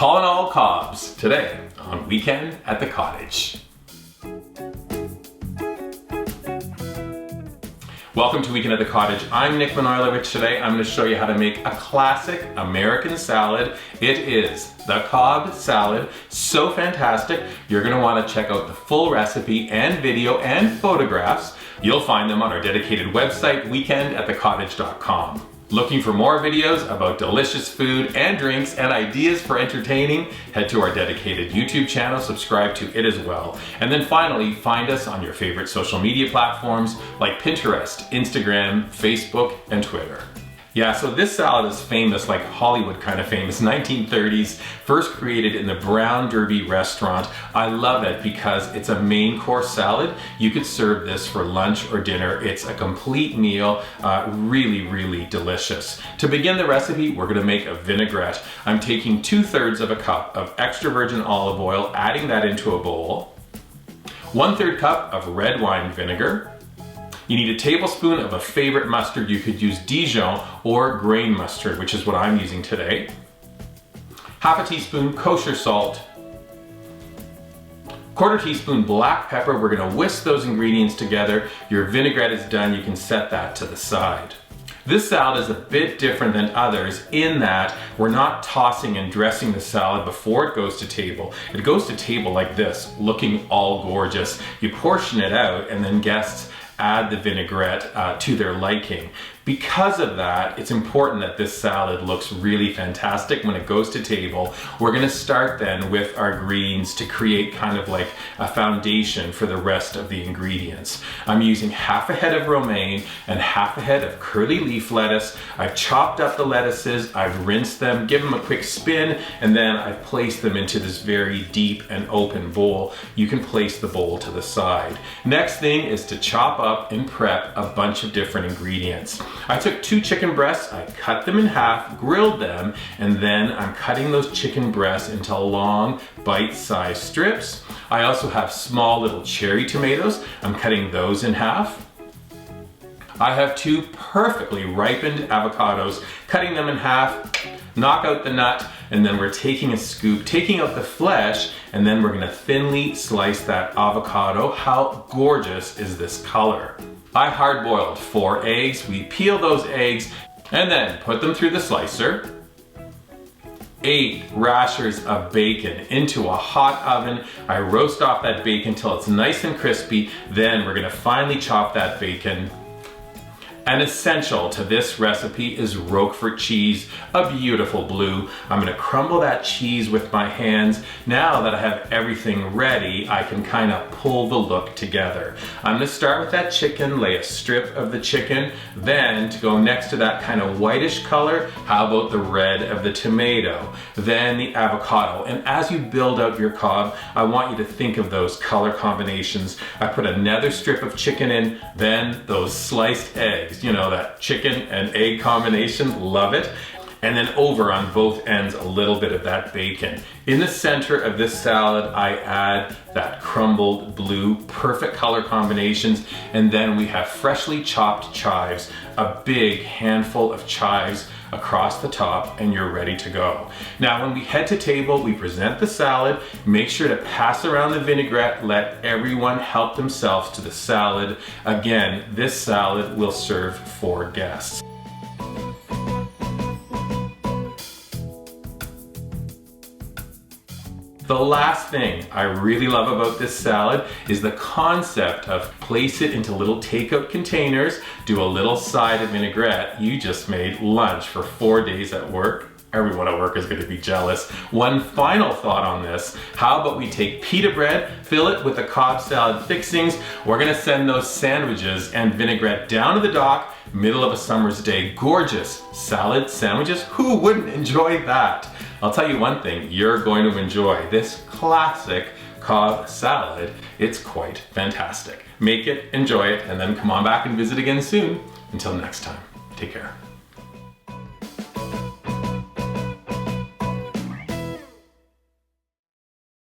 Calling all Cobbs today on Weekend at the Cottage. Welcome to Weekend at the Cottage. I'm Nick Manojlovich. Today I'm going to show you how to make a classic American salad. It is the Cobb salad. So fantastic. You're going to want to check out the full recipe and video and photographs. You'll find them on our dedicated website, weekendatthecottage.com. Looking for more videos about delicious food and drinks and ideas for entertaining? Head to our dedicated YouTube channel, subscribe to it as well. And then finally, find us on your favorite social media platforms like Pinterest, Instagram, Facebook, and Twitter. Yeah, so this salad is famous, like Hollywood kind of famous, 1930s, first created in the Brown Derby restaurant. I love it because it's a main course salad. You could serve this for lunch or dinner. It's a complete meal, really delicious. To begin the recipe, we're gonna make a vinaigrette. I'm taking 2/3 of a cup of extra virgin olive oil, adding that into a bowl, 1/3 cup of red wine vinegar. You need a tablespoon of a favorite mustard. You could use Dijon or grain mustard, which is what I'm using today. Half a teaspoon kosher salt. 1/4 teaspoon black pepper. We're gonna whisk those ingredients together. Your vinaigrette is done. You can set that to the side. This salad is a bit different than others in that we're not tossing and dressing the salad before it goes to table. It goes to table like this, looking all gorgeous. You portion it out and then guests add the vinaigrette to their liking. Because of that, it's important that this salad looks really fantastic when it goes to table. We're gonna start then with our greens to create kind of like a foundation for the rest of the ingredients. I'm using half a head of romaine and half a head of curly leaf lettuce. I've chopped up the lettuces, I've rinsed them, give them a quick spin, and then I've placed them into this very deep and open bowl. You can place the bowl to the side. Next thing is to chop up and prep a bunch of different ingredients. I took 2 chicken breasts, I cut them in half, grilled them, and then I'm cutting those chicken breasts into long bite-sized strips. I also have small little cherry tomatoes. I'm cutting those in half. I have 2 perfectly ripened avocados, cutting them in half, knock out the nut, and then we're taking a scoop, taking out the flesh, and then we're gonna thinly slice that avocado. How gorgeous is this color? I hard-boiled 4 eggs. We peel those eggs and then put them through the slicer. 8 rashers of bacon into a hot oven. I roast off that bacon till it's nice and crispy. Then we're gonna finely chop that bacon. And essential to this recipe is Roquefort cheese, a beautiful blue. I'm gonna crumble that cheese with my hands. Now that I have everything ready, I can kind of pull the look together. I'm gonna start with that chicken, lay a strip of the chicken, then to go next to that kind of whitish color, how about the red of the tomato, then the avocado. And as you build out your Cobb, I want you to think of those color combinations. I put another strip of chicken in, then those sliced eggs. You know, that chicken and egg combination, love it. And then over on both ends, a little bit of that bacon. In the center of this salad, I add that crumbled blue, perfect color combinations. And then we have freshly chopped chives, a big handful of chives across the top, and you're ready to go. Now, when we head to table, we present the salad. Make sure to pass around the vinaigrette. Let everyone help themselves to the salad. Again, this salad will serve 4 guests. The last thing I really love about this salad is the concept of place it into little takeout containers, do a little side of vinaigrette. You just made lunch for 4 days at work. Everyone at work is going to be jealous. One final thought on this. How about we take pita bread, fill it with the Cobb salad fixings. We're going to send those sandwiches and vinaigrette down to the dock, middle of a summer's day. Gorgeous salad sandwiches. Who wouldn't enjoy that? I'll tell you one thing, you're going to enjoy this classic Cobb salad. It's quite fantastic. Make it, enjoy it, and then come on back and visit again soon. Until next time, take care.